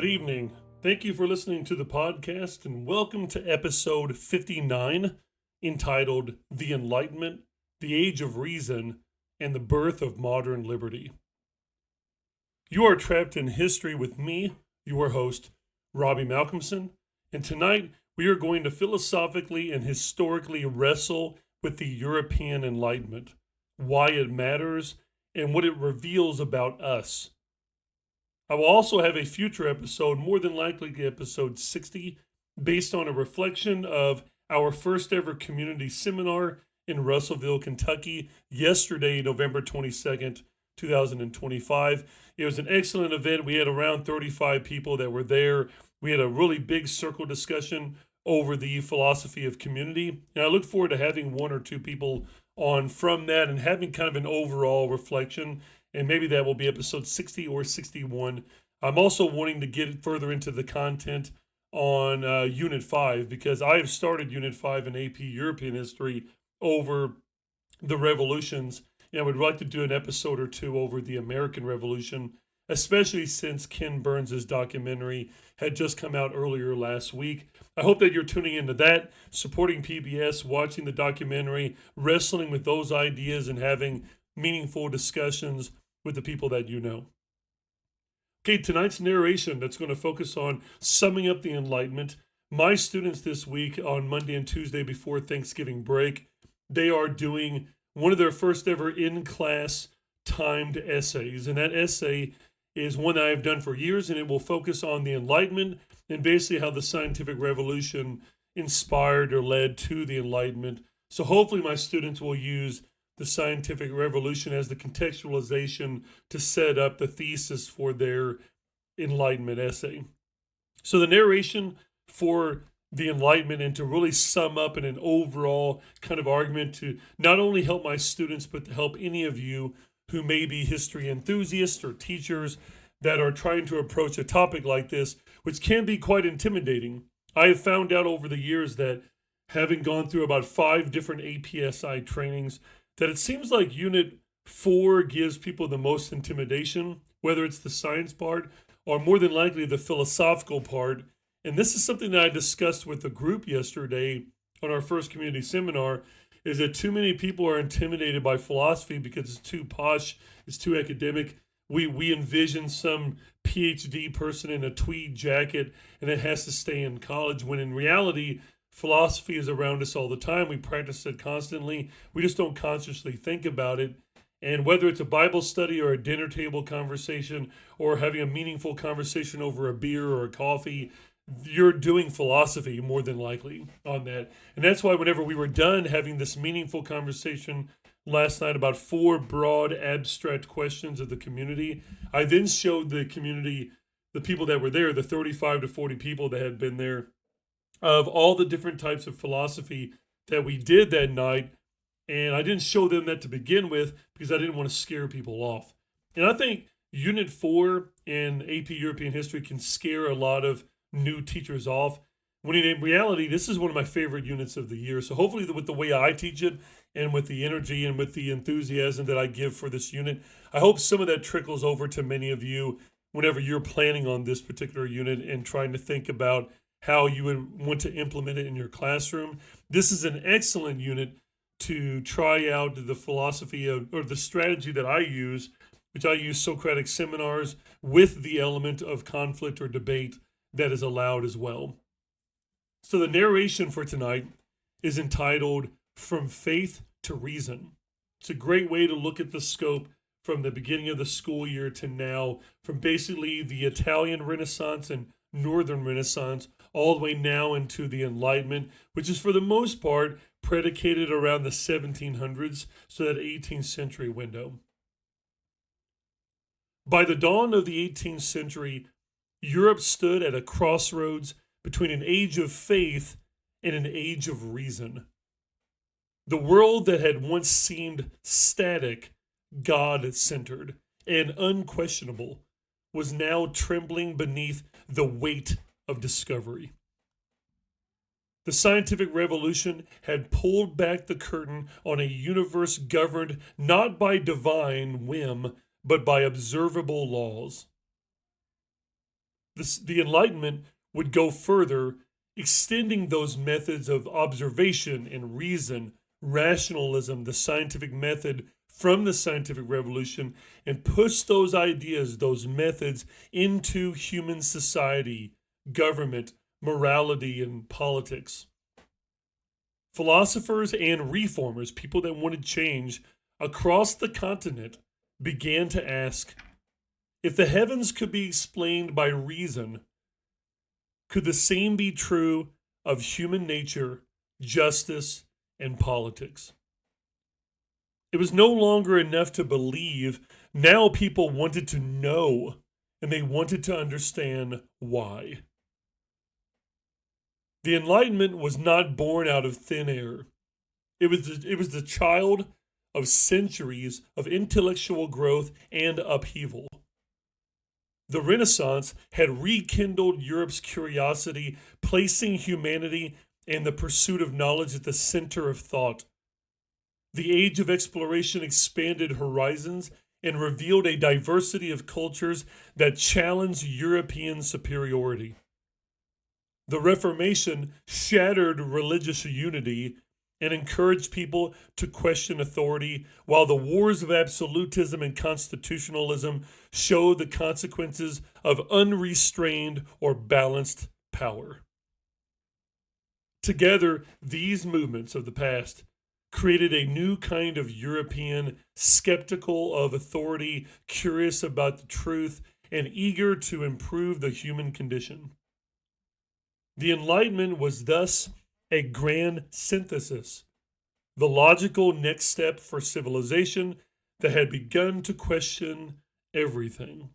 Good evening. Thank you for listening to the podcast and welcome to episode 59 entitled The Enlightenment, the Age of Reason, and the Birth of Modern Liberty. You are trapped in history with me, your host, Robbie Malcolmson, and tonight we are going to philosophically and historically wrestle with the European Enlightenment, why it matters, and what it reveals about us. I will also have a future episode, more than likely episode 60, based on a reflection of our first ever community seminar in Russellville, Kentucky, yesterday, November 22nd, 2025. It was an excellent event. We had around 35 people that were there. We had a really big circle discussion over the philosophy of community. And I look forward to having one or two people on from that and having kind of an overall reflection. And maybe that will be episode 60 or 61. I'm also wanting to get further into the content on Unit 5 because I have started Unit 5 in AP European history over the revolutions. And I would like to do an episode or two over the American Revolution, especially since Ken Burns' documentary had just come out earlier last week. I hope that you're tuning into that, supporting PBS, watching the documentary, wrestling with those ideas, and having meaningful discussions with the people that you know. Okay, tonight's narration that's going to focus on summing up the Enlightenment. My students this week on Monday and Tuesday before Thanksgiving break, they are doing one of their first ever in-class timed essays. And that essay is one that I've done for years, and it will focus on the Enlightenment and basically how the scientific revolution inspired or led to the Enlightenment. So hopefully my students will use the scientific revolution as the contextualization to set up the thesis for their Enlightenment essay. So the narration for the Enlightenment, and to really sum up in an overall kind of argument to not only help my students, but to help any of you who may be history enthusiasts or teachers that are trying to approach a topic like this, which can be quite intimidating. I have found out over the years that having gone through about 5 different APSI trainings, that it seems like Unit 4 gives people the most intimidation, whether it's the science part or more than likely the philosophical part. And this is something that I discussed with the group yesterday on our first community seminar, is that too many people are intimidated by philosophy because it's too posh, it's too academic. We envision some PhD person in a tweed jacket and it has to stay in college, when in reality, philosophy is around us all the time. We practice it constantly. We just don't consciously think about it. And whether it's a Bible study or a dinner table conversation or having a meaningful conversation over a beer or a coffee, you're doing philosophy more than likely on that. And that's why whenever we were done having this meaningful conversation last night about 4 broad abstract questions of the community, I then showed the community, the people that were there, the 35 to 40 people that had been there, of all the different types of philosophy that we did that night. And I didn't show them that to begin with because I didn't want to scare people off. And I think Unit 4 in AP European history can scare a lot of new teachers off, when in reality, this is one of my favorite units of the year. So hopefully with the way I teach it and with the energy and with the enthusiasm that I give for this unit, I hope some of that trickles over to many of you whenever you're planning on this particular unit and trying to think about how you would want to implement it in your classroom. This is an excellent unit to try out the philosophy of, or the strategy that I use, which I use Socratic seminars with the element of conflict or debate that is allowed as well. So the narration for tonight is entitled From Faith to Reason. It's a great way to look at the scope from the beginning of the school year to now, from basically the Italian Renaissance and Northern Renaissance, all the way now into the Enlightenment, which is for the most part predicated around the 1700s, so that 18th century window. By the dawn of the 18th century, Europe stood at a crossroads between an age of faith and an age of reason. The world that had once seemed static, God-centered, and unquestionable was now trembling beneath the weight of discovery. The scientific revolution had pulled back the curtain on a universe governed not by divine whim, but by observable laws. The Enlightenment would go further, extending those methods of observation and reason, rationalism, the scientific method from the scientific revolution, and push those ideas, those methods into human society, government, morality, and politics. Philosophers and reformers, people that wanted change across the continent, began to ask, if the heavens could be explained by reason, could the same be true of human nature, justice, and politics? It was no longer enough to believe. Now people wanted to know, and they wanted to understand why. The Enlightenment was not born out of thin air. It was the child of centuries of intellectual growth and upheaval. The Renaissance had rekindled Europe's curiosity, placing humanity and the pursuit of knowledge at the center of thought. The age of exploration expanded horizons and revealed a diversity of cultures that challenged European superiority. The Reformation shattered religious unity and encouraged people to question authority, while the wars of absolutism and constitutionalism showed the consequences of unrestrained or balanced power. Together, these movements of the past created a new kind of European, skeptical of authority, curious about the truth, and eager to improve the human condition. The Enlightenment was thus a grand synthesis, the logical next step for civilization that had begun to question everything.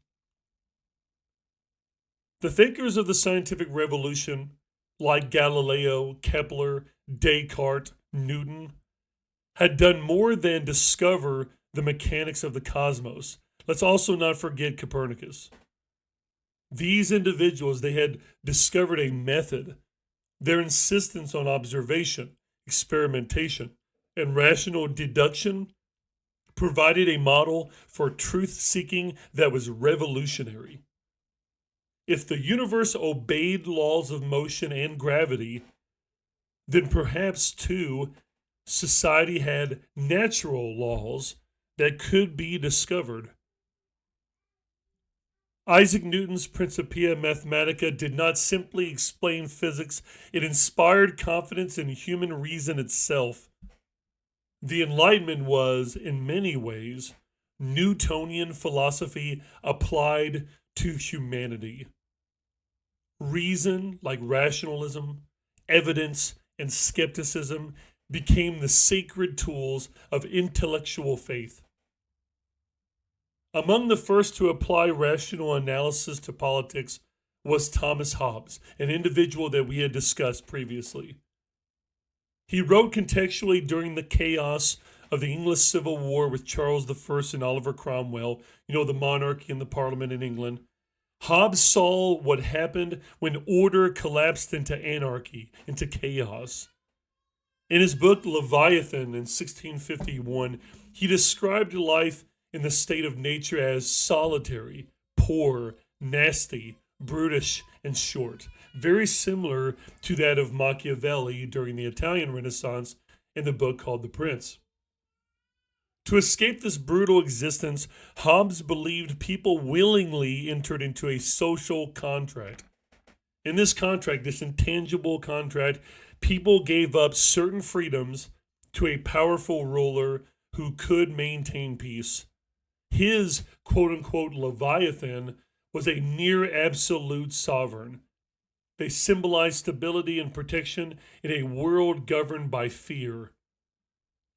The thinkers of the scientific revolution, like Galileo, Kepler, Descartes, Newton, had done more than discover the mechanics of the cosmos. Let's also not forget Copernicus. These individuals, they had discovered a method. Their insistence on observation, experimentation, and rational deduction provided a model for truth-seeking that was revolutionary. If the universe obeyed laws of motion and gravity, then perhaps, too, society had natural laws that could be discovered. Isaac Newton's Principia Mathematica did not simply explain physics, it inspired confidence in human reason itself. The Enlightenment was, in many ways, Newtonian philosophy applied to humanity. Reason, like rationalism, evidence, and skepticism, became the sacred tools of intellectual faith. Among the first to apply rational analysis to politics was Thomas Hobbes, an individual that we had discussed previously. He wrote contextually during the chaos of the English Civil War with Charles I and Oliver Cromwell, the monarchy and the parliament in England. Hobbes saw what happened when order collapsed into anarchy, into chaos. In his book Leviathan in 1651, he described life in the state of nature as solitary, poor, nasty, brutish, and short, very similar to that of Machiavelli during the Italian Renaissance in the book called The Prince. To escape this brutal existence, Hobbes believed people willingly entered into a social contract. In this contract, this intangible contract, people gave up certain freedoms to a powerful ruler who could maintain peace. His quote-unquote Leviathan was a near absolute sovereign. They symbolized stability and protection in a world governed by fear.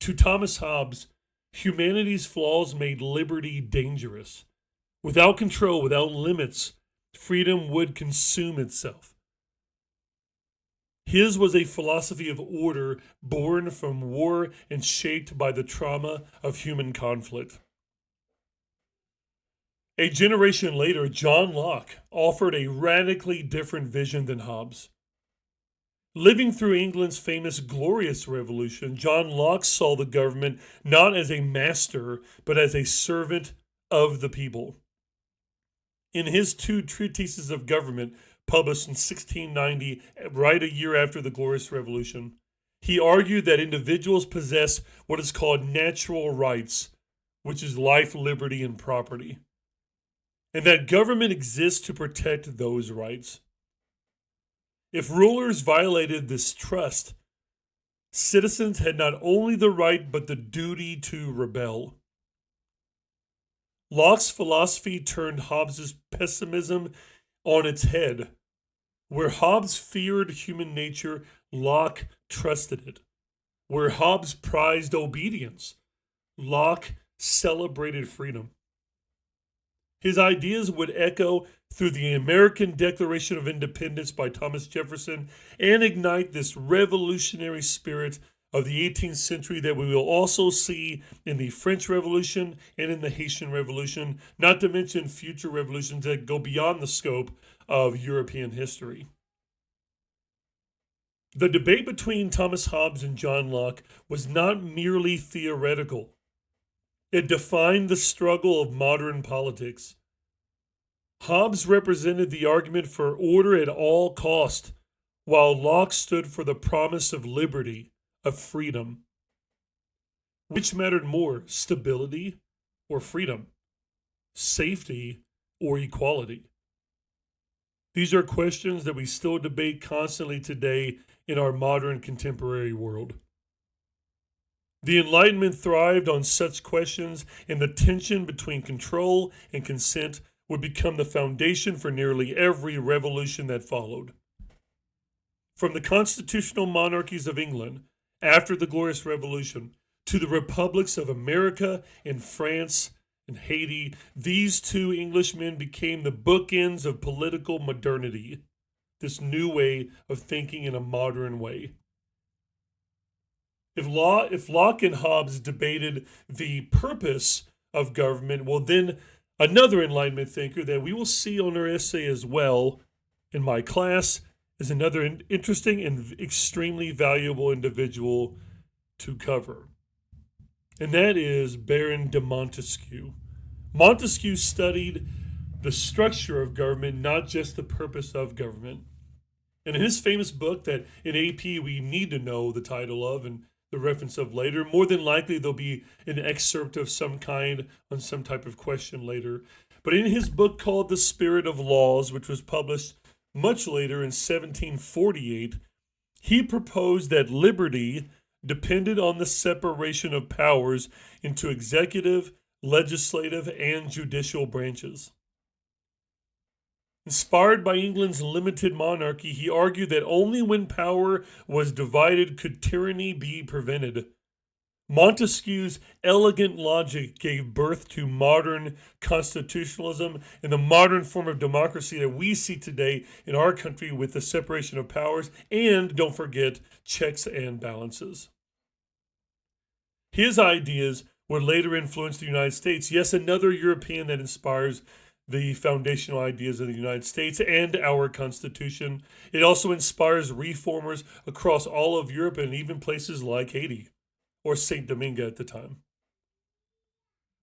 To Thomas Hobbes, humanity's flaws made liberty dangerous. Without control, without limits, freedom would consume itself. His was a philosophy of order born from war and shaped by the trauma of human conflict. A generation later, John Locke offered a radically different vision than Hobbes. Living through England's famous Glorious Revolution, John Locke saw the government not as a master, but as a servant of the people. In his two treatises of government, published in 1690, right a year after the Glorious Revolution, he argued that individuals possess what is called natural rights, which is life, liberty, and property, and that government exists to protect those rights. If rulers violated this trust, citizens had not only the right but the duty to rebel. Locke's philosophy turned Hobbes's pessimism on its head. Where Hobbes feared human nature, Locke trusted it. Where Hobbes prized obedience, Locke celebrated freedom. His ideas would echo through the American Declaration of Independence by Thomas Jefferson and ignite this revolutionary spirit of the 18th century that we will also see in the French Revolution and in the Haitian Revolution, not to mention future revolutions that go beyond the scope of European history. The debate between Thomas Hobbes and John Locke was not merely theoretical. It defined the struggle of modern politics. Hobbes represented the argument for order at all cost, while Locke stood for the promise of liberty, of freedom. Which mattered more, stability or freedom? Safety or equality? These are questions that we still debate constantly today in our modern contemporary world. The Enlightenment thrived on such questions, and the tension between control and consent would become the foundation for nearly every revolution that followed. From the constitutional monarchies of England after the Glorious Revolution to the republics of America and France and Haiti, these two Englishmen became the bookends of political modernity, this new way of thinking in a modern way. If Locke and Hobbes debated the purpose of government, well, then another Enlightenment thinker that we will see on our essay as well in my class is another interesting and extremely valuable individual to cover. And that is Baron de Montesquieu. Montesquieu studied the structure of government, not just the purpose of government. And in his famous book that in AP we need to know the title of and the reference of later, more than likely there'll be an excerpt of some kind on some type of question later. But in his book called The Spirit of Laws, which was published much later in 1748, he proposed that liberty depended on the separation of powers into executive, legislative, and judicial branches. Inspired by England's limited monarchy, he argued that only when power was divided could tyranny be prevented. Montesquieu's elegant logic gave birth to modern constitutionalism and the modern form of democracy that we see today in our country with the separation of powers and, don't forget, checks and balances. His ideas would later influence the United States. Yes, another European that inspires the foundational ideas of the United States and our Constitution. It also inspires reformers across all of Europe and even places like Haiti or St. Domingue at the time.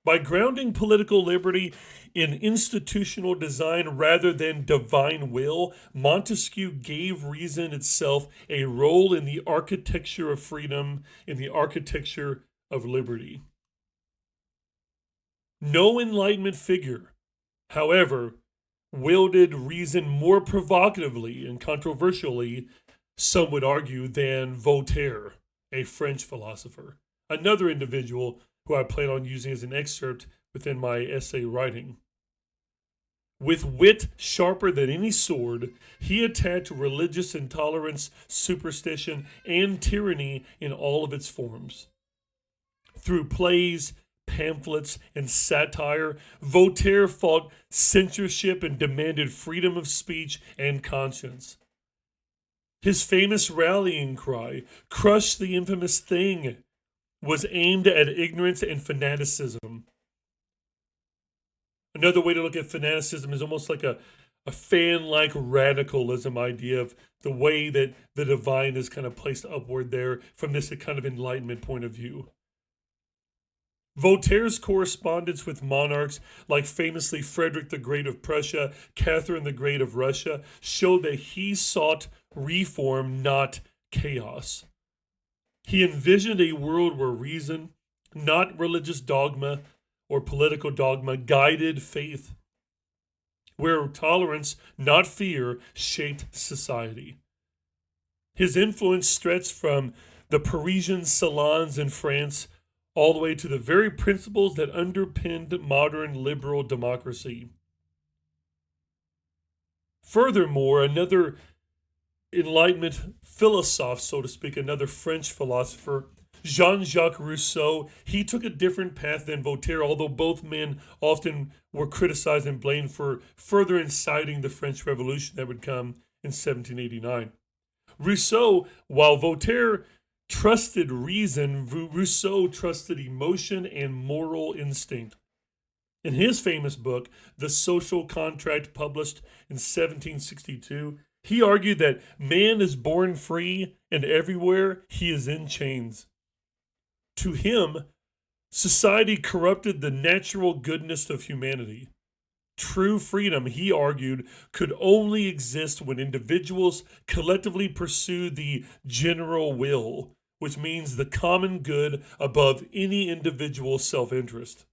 By grounding political liberty in institutional design rather than divine will, Montesquieu gave reason itself a role in the architecture of freedom, in the architecture of liberty. No Enlightenment figure, however, wielded reason more provocatively and controversially, some would argue, than Voltaire, a French philosopher, another individual who I plan on using as an excerpt within my essay writing. With wit sharper than any sword, he attacked religious intolerance, superstition, and tyranny in all of its forms. Through plays, pamphlets, and satire, Voltaire fought censorship and demanded freedom of speech and conscience. His famous rallying cry, "Crush the infamous thing," was aimed at ignorance and fanaticism. Another way to look at fanaticism is almost like a fan-like radicalism idea of the way that the divine is kind of placed upward there from this kind of Enlightenment point of view. Voltaire's correspondence with monarchs like famously Frederick the Great of Prussia, Catherine the Great of Russia, showed that he sought reform, not chaos. He envisioned a world where reason, not religious dogma or political dogma, guided faith, where tolerance, not fear, shaped society. His influence stretched from the Parisian salons in France all the way to the very principles that underpinned modern liberal democracy. Furthermore, another Enlightenment philosophe, so to speak, another French philosopher, Jean-Jacques Rousseau, he took a different path than Voltaire, although both men often were criticized and blamed for further inciting the French Revolution that would come in 1789. Rousseau, while Voltaire trusted reason, Rousseau trusted emotion and moral instinct. In his famous book, The Social Contract, published in 1762, he argued that man is born free and everywhere he is in chains. To him, society corrupted the natural goodness of humanity. True freedom, he argued, could only exist when individuals collectively pursue the general will, which means the common good above any individual self-interest.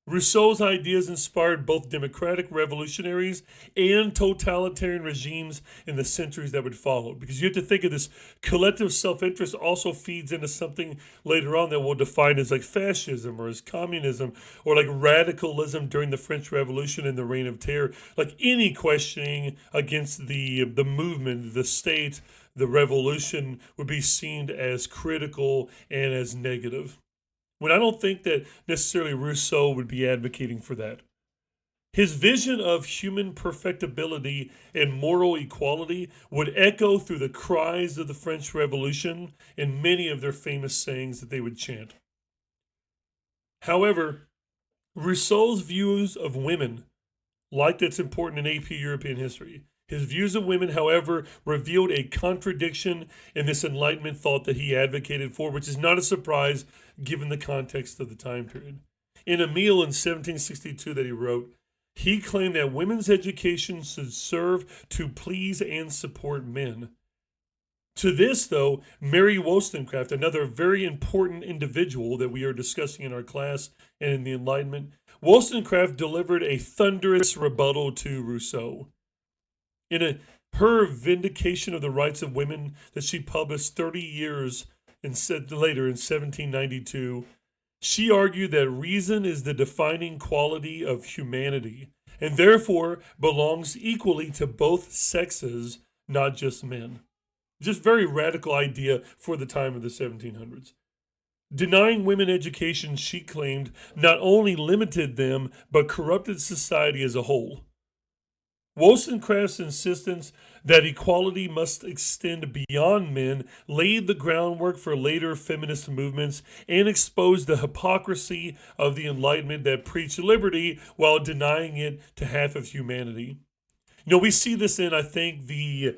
Rousseau's ideas inspired both democratic revolutionaries and totalitarian regimes in the centuries that would follow. Because you have to think of this collective self-interest also feeds into something later on that we'll define as like fascism or as communism or like radicalism during the French Revolution and the Reign of Terror. Like any questioning against the movement, the state, the revolution would be seen as critical and as negative. When I don't think that necessarily Rousseau would be advocating for that. His vision of human perfectibility and moral equality would echo through the cries of the French Revolution and many of their famous sayings that they would chant. However, Rousseau's views of women, like that's important in AP European history, his views of women, however, revealed a contradiction in this Enlightenment thought that he advocated for, which is not a surprise given the context of the time period. In Emile in 1762 that he wrote, he claimed that women's education should serve to please and support men. To this, though, Mary Wollstonecraft, another very important individual that we are discussing in our class and in the Enlightenment, Wollstonecraft delivered a thunderous rebuttal to Rousseau. In her Vindication of the Rights of Women that she published 30 years later in 1792, she argued that reason is the defining quality of humanity and therefore belongs equally to both sexes, not just men. Just very radical idea for the time of the 1700s. Denying women education, she claimed, not only limited them, but corrupted society as a whole. Wollstonecraft's insistence that equality must extend beyond men laid the groundwork for later feminist movements and exposed the hypocrisy of the Enlightenment that preached liberty while denying it to half of humanity. You know, we see this in, I think, the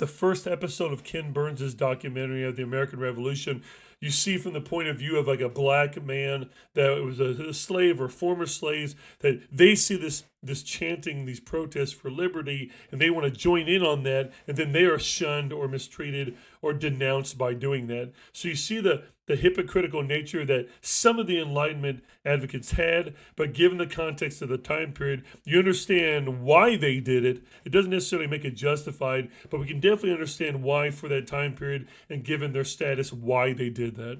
first episode of Ken Burns' documentary of the American Revolution. You see from the point of view of like a black man that was a slave or former slaves, that they see this chanting, these protests for liberty, and they want to join in on that, and then they are shunned or mistreated or denounced by doing that. So you see the hypocritical nature that some of the Enlightenment advocates had, but given the context of the time period, you understand why they did it. It doesn't necessarily make it justified, but we can definitely understand why for that time period and given their status, why they did that.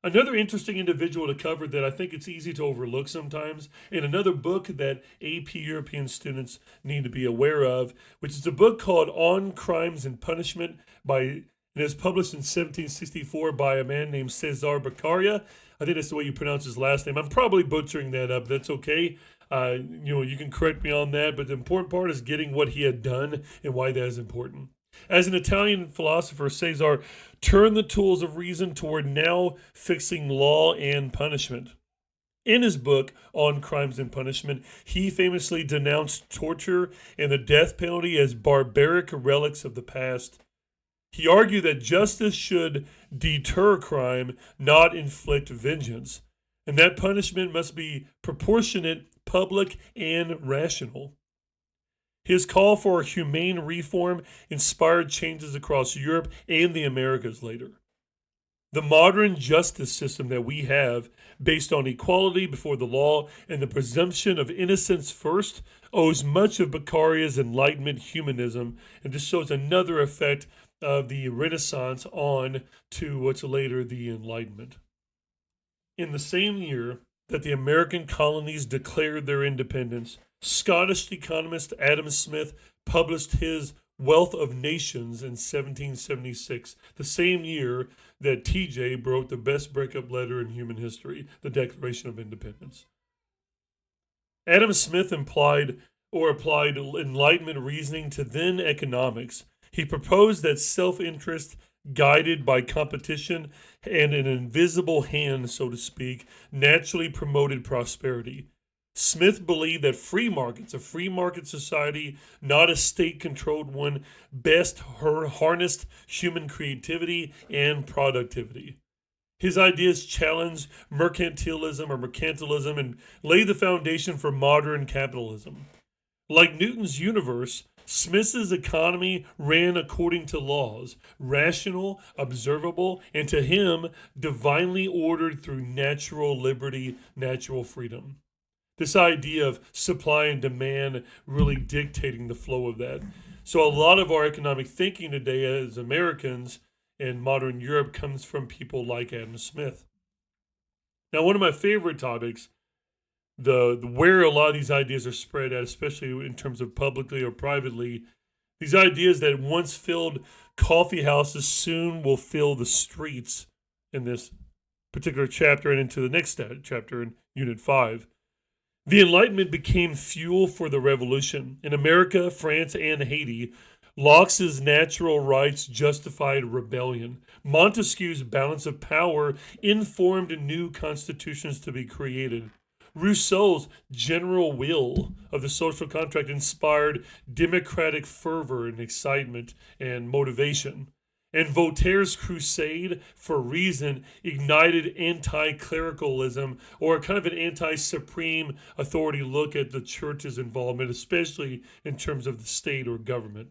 Another interesting individual to cover that I think it's easy to overlook sometimes, and another book that AP European students need to be aware of, which is a book called On Crimes and Punishment and it's published in 1764 by a man named Cesar Beccaria. I think that's the way you pronounce his last name. I'm probably butchering that up. That's okay. You can correct me on that, but the important part is getting what he had done and why that is important. As an Italian philosopher, Cesar turned the tools of reason toward now fixing law and punishment. In his book, On Crimes and Punishment, he famously denounced torture and the death penalty as barbaric relics of the past. He argued that justice should deter crime, not inflict vengeance, and that punishment must be proportionate, public, and rational. His call for humane reform inspired changes across Europe and the Americas later. The modern justice system that we have, based on equality before the law and the presumption of innocence first, owes much of Beccaria's Enlightenment humanism, and this shows another effect of the Renaissance on to what's later the Enlightenment. In the same year that the American colonies declared their independence, Scottish economist Adam Smith published his Wealth of Nations in 1776, the same year that TJ wrote the best breakup letter in human history, the Declaration of Independence. Adam Smith applied Enlightenment reasoning to then economics. He proposed that self-interest, guided by competition and an invisible hand, so to speak, naturally promoted prosperity. Smith believed that free markets, a free market society, not a state-controlled one, best harnessed human creativity and productivity. His ideas challenged mercantilism and laid the foundation for modern capitalism. Like Newton's universe, Smith's economy ran according to laws, rational, observable, and to him, divinely ordered through natural liberty, natural freedom. This idea of supply and demand really dictating the flow of that. So a lot of our economic thinking today as Americans in modern Europe comes from people like Adam Smith. Now, one of my favorite topics, the where a lot of these ideas are spread at, especially in terms of publicly or privately, these ideas that once filled coffee houses soon will fill the streets in this particular chapter and into the next chapter in Unit 5. The Enlightenment became fuel for the revolution. In America, France, and Haiti, Locke's natural rights justified rebellion. Montesquieu's balance of power informed new constitutions to be created. Rousseau's general will of the social contract inspired democratic fervor and excitement and motivation. And Voltaire's crusade for reason ignited anti-clericalism, or kind of an anti-supreme authority look at the church's involvement, especially in terms of the state or government.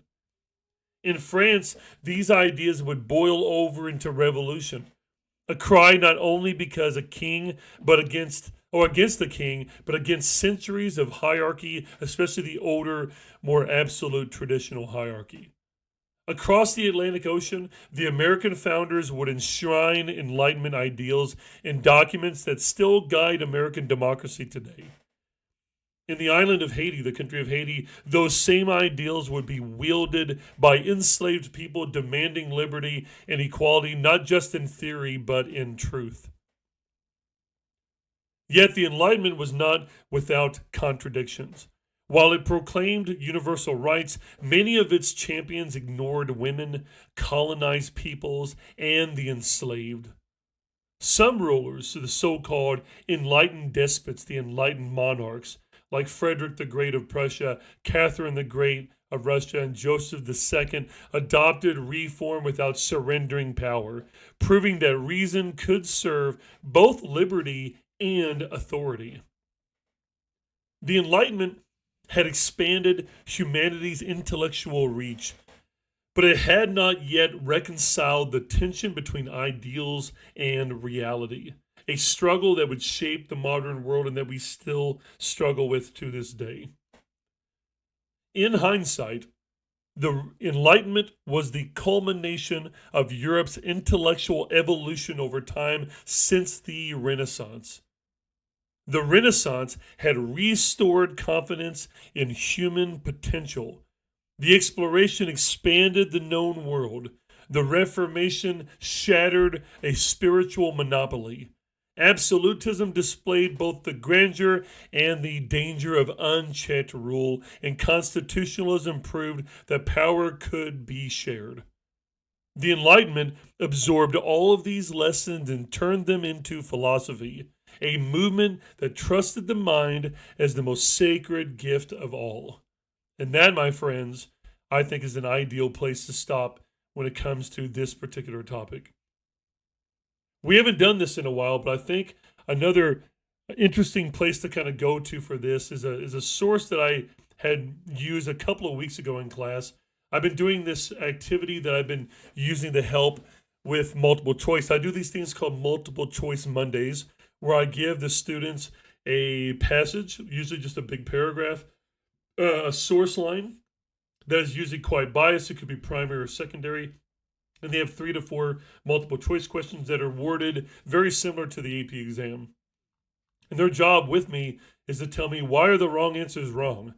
In France, these ideas would boil over into revolution, a cry not only because a king, but against the king, but against centuries of hierarchy, especially the older, more absolute traditional hierarchy. Across the Atlantic Ocean, the American founders would enshrine Enlightenment ideals in documents that still guide American democracy today. In the island of Haiti, the country of Haiti, those same ideals would be wielded by enslaved people demanding liberty and equality, not just in theory, but in truth. Yet the Enlightenment was not without contradictions. While it proclaimed universal rights, many of its champions ignored women, colonized peoples, and the enslaved. Some rulers, the so-called enlightened despots, the enlightened monarchs, like Frederick the Great of Prussia, Catherine the Great of Russia, and Joseph II, adopted reform without surrendering power, proving that reason could serve both liberty and authority. The Enlightenment had expanded humanity's intellectual reach, but it had not yet reconciled the tension between ideals and reality, a struggle that would shape the modern world and that we still struggle with to this day. In hindsight, the Enlightenment was the culmination of Europe's intellectual evolution over time since the Renaissance. The Renaissance had restored confidence in human potential. The exploration expanded the known world. The Reformation shattered a spiritual monopoly. Absolutism displayed both the grandeur and the danger of unchecked rule, and constitutionalism proved that power could be shared. The Enlightenment absorbed all of these lessons and turned them into philosophy, a movement that trusted the mind as the most sacred gift of all. And that, my friends, I think is an ideal place to stop when it comes to this particular topic. We haven't done this in a while, but I think another interesting place to kind of go to for this is a source that I had used a couple of weeks ago in class. I've been doing this activity that I've been using to help with multiple choice. I do these things called multiple choice Mondays, where I give the students a passage, usually just a big paragraph, a source line that is usually quite biased. It could be primary or secondary. And they have 3 to 4 multiple choice questions that are worded very similar to the AP exam. And their job with me is to tell me, why are the wrong answers wrong?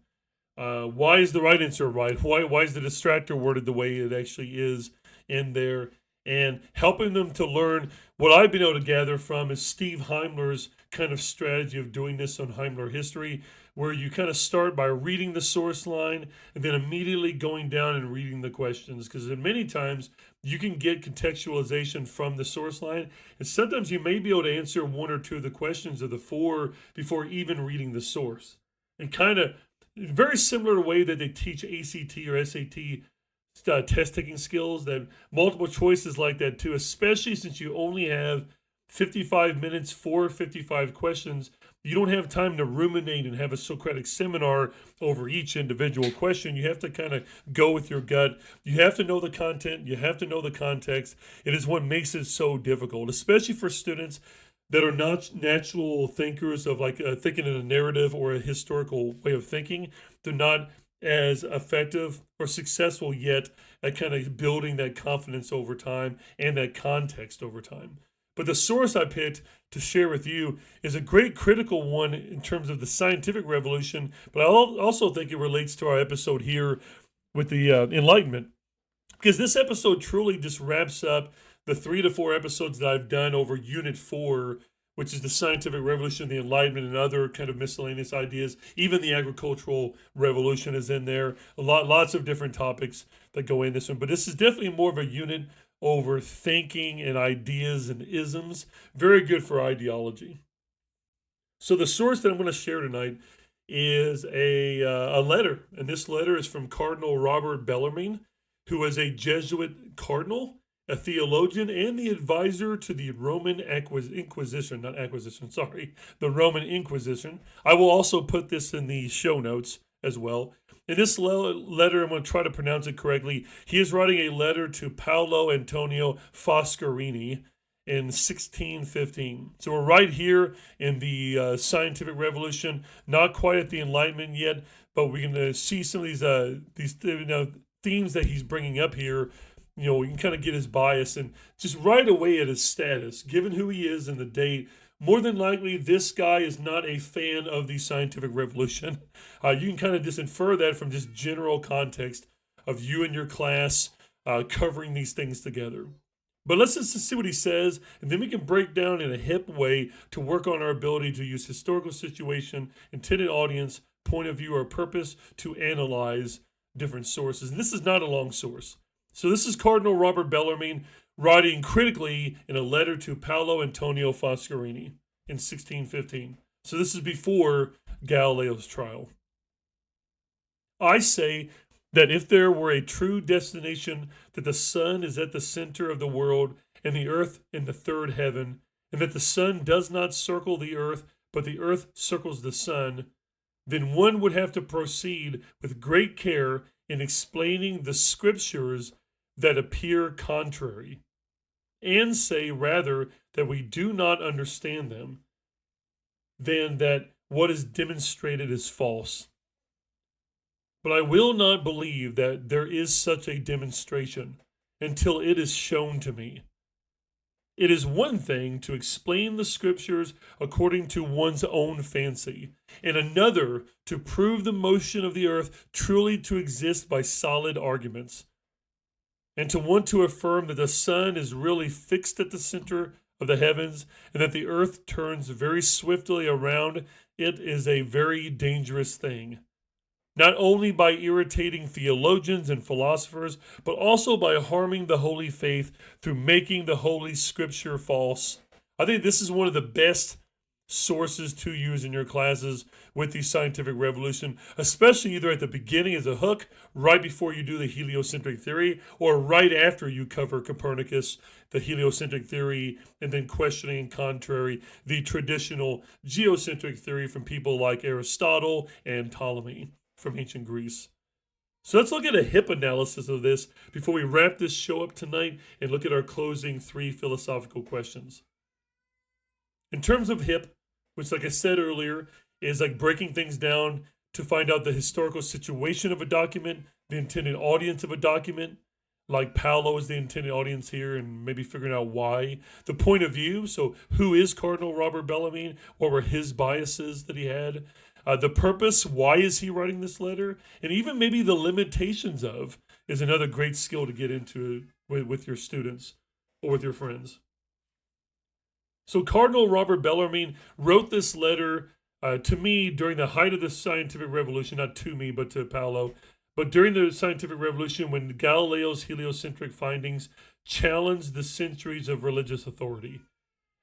Why is the right answer right? Why is the distractor worded the way it actually is in there? And helping them to learn what I've been able to gather from is Steve Heimler's kind of strategy of doing this on Heimler history, where you kind of start by reading the source line and then immediately going down and reading the questions. Because many times you can get contextualization from the source line, and sometimes you may be able to answer 1 or 2 of the questions of the 4 before even reading the source. And kind of very similar to the way that they teach ACT or SAT test taking skills, that multiple choice is like that too, especially since you only have 55 minutes for 55 questions. You don't have time to ruminate and have a Socratic seminar over each individual question. You have to kind of go with your gut. You have to know the content. You have to know the context. It is what makes it so difficult, especially for students that are not natural thinkers of like thinking in a narrative or a historical way of thinking. They're not as effective or successful yet at kind of building that confidence over time and that context over time. But the source I picked to share with you is a great critical one in terms of the scientific revolution, but I also think it relates to our episode here with the Enlightenment, because this episode truly just wraps up the 3 to 4 episodes that I've done over Unit 4, which is the scientific revolution, the Enlightenment, and other kind of miscellaneous ideas. Even the agricultural revolution is in there. Lots of different topics that go in this one. But this is definitely more of a unit over thinking and ideas and isms. Very good for ideology. So the source that I'm going to share tonight is a letter. And this letter is from Cardinal Robert Bellarmine, who was a Jesuit cardinal, a theologian, and the advisor to the Roman Inquisition, the Roman Inquisition. I will also put this in the show notes as well. In this letter, I'm going to try to pronounce it correctly. He is writing a letter to Paolo Antonio Foscarini in 1615. So we're right here in the scientific revolution, not quite at the Enlightenment yet, but we're going to see some of these themes that he's bringing up here. We can kind of get his bias, and just right away at his status, given who he is and the date, more than likely this guy is not a fan of the scientific revolution. You can kind of just infer that from just general context of you and your class covering these things together. But let's just see what he says, and then we can break down in a hip way to work on our ability to use historical situation, intended audience, point of view, or purpose to analyze different sources. And this is not a long source. So this is Cardinal Robert Bellarmine writing critically in a letter to Paolo Antonio Foscarini in 1615. So this is before Galileo's trial. I say that if there were a true destination, that the sun is at the center of the world and the earth in the third heaven, and that the sun does not circle the earth, but the earth circles the sun, then one would have to proceed with great care in explaining the scriptures that appear contrary, and say rather that we do not understand them, than that what is demonstrated is false. But I will not believe that there is such a demonstration until it is shown to me. It is one thing to explain the scriptures according to one's own fancy, and another to prove the motion of the earth truly to exist by solid arguments, and to want to affirm that the sun is really fixed at the center of the heavens and that the earth turns very swiftly around it is a very dangerous thing, not only by irritating theologians and philosophers, but also by harming the holy faith through making the holy scripture false. I think this is one of the best sources to use in your classes with the scientific revolution, especially either at the beginning as a hook, right before you do the heliocentric theory, or right after you cover Copernicus, the heliocentric theory, and then questioning and contrary the traditional geocentric theory from people like Aristotle and Ptolemy from ancient Greece. So let's look at a hip analysis of this before we wrap this show up tonight and look at our closing 3 philosophical questions. In terms of hip, which, like I said earlier, is like breaking things down to find out the historical situation of a document, the intended audience of a document, like Paolo is the intended audience here, and maybe figuring out why. The point of view, so who is Cardinal Robert Bellarmine? What were his biases that he had? The purpose, why is he writing this letter? And even maybe the limitations of is another great skill to get into with your students or with your friends. So Cardinal Robert Bellarmine wrote this letter to me during the height of the scientific revolution, not to me, but to Paolo, but during the scientific revolution when Galileo's heliocentric findings challenged the centuries of religious authority.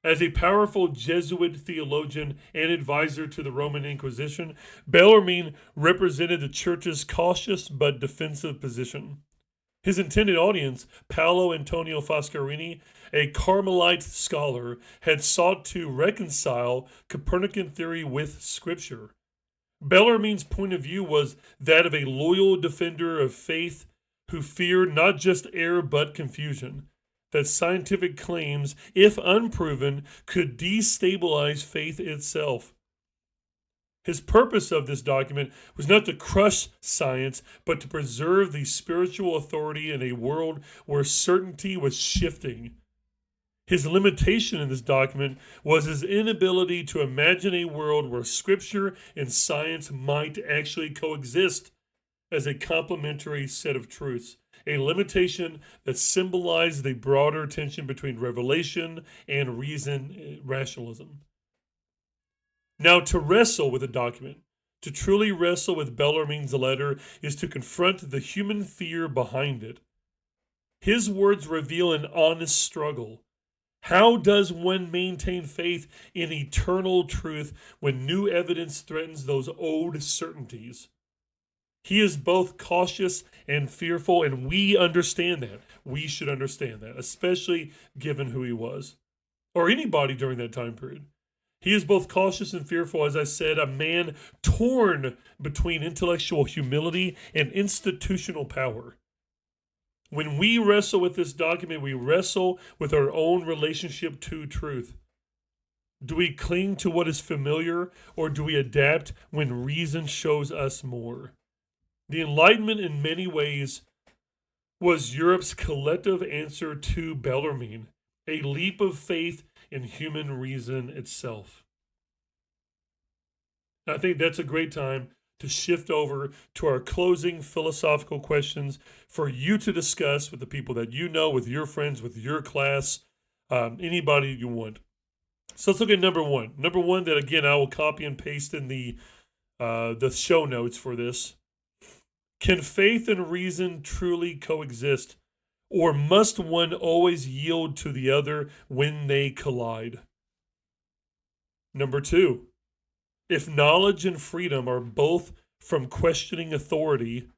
As a powerful Jesuit theologian and advisor to the Roman Inquisition, Bellarmine represented the church's cautious but defensive position. His intended audience, Paolo Antonio Foscarini, a Carmelite scholar, had sought to reconcile Copernican theory with Scripture. Bellarmine's point of view was that of a loyal defender of faith who feared not just error but confusion, that scientific claims, if unproven, could destabilize faith itself. His purpose of this document was not to crush science, but to preserve the spiritual authority in a world where certainty was shifting. His limitation in this document was his inability to imagine a world where Scripture and science might actually coexist as a complementary set of truths, a limitation that symbolized the broader tension between revelation and reason, rationalism. Now, to wrestle with a document, to truly wrestle with Bellarmine's letter, is to confront the human fear behind it. His words reveal an honest struggle. How does one maintain faith in eternal truth when new evidence threatens those old certainties? He is both cautious and fearful, and we understand that. We should understand that, especially given who he was, or anybody during that time period. He is both cautious and fearful, as I said, a man torn between intellectual humility and institutional power. When we wrestle with this document, we wrestle with our own relationship to truth. Do we cling to what is familiar, or do we adapt when reason shows us more? The Enlightenment, in many ways, was Europe's collective answer to Bellarmine, a leap of faith in human reason itself. I think that's a great time to shift over to our closing philosophical questions for you to discuss with the people that you know, with your friends, with your class, anybody you want. So let's look at number one. Number one that, again, I will copy and paste in the show notes for this. Can faith and reason truly coexist? Or must one always yield to the other when they collide? Number two, if knowledge and freedom are both from questioning authority,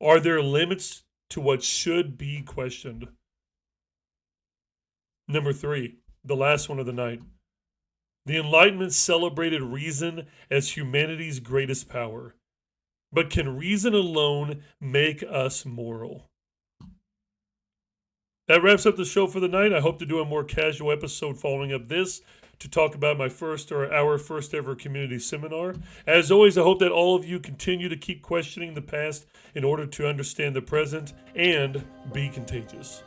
are there limits to what should be questioned? Number three, the last one of the night. The Enlightenment celebrated reason as humanity's greatest power. But can reason alone make us moral? That wraps up the show for the night. I hope to do a more casual episode following up this to talk about our first ever community seminar. As always, I hope that all of you continue to keep questioning the past in order to understand the present and be contagious.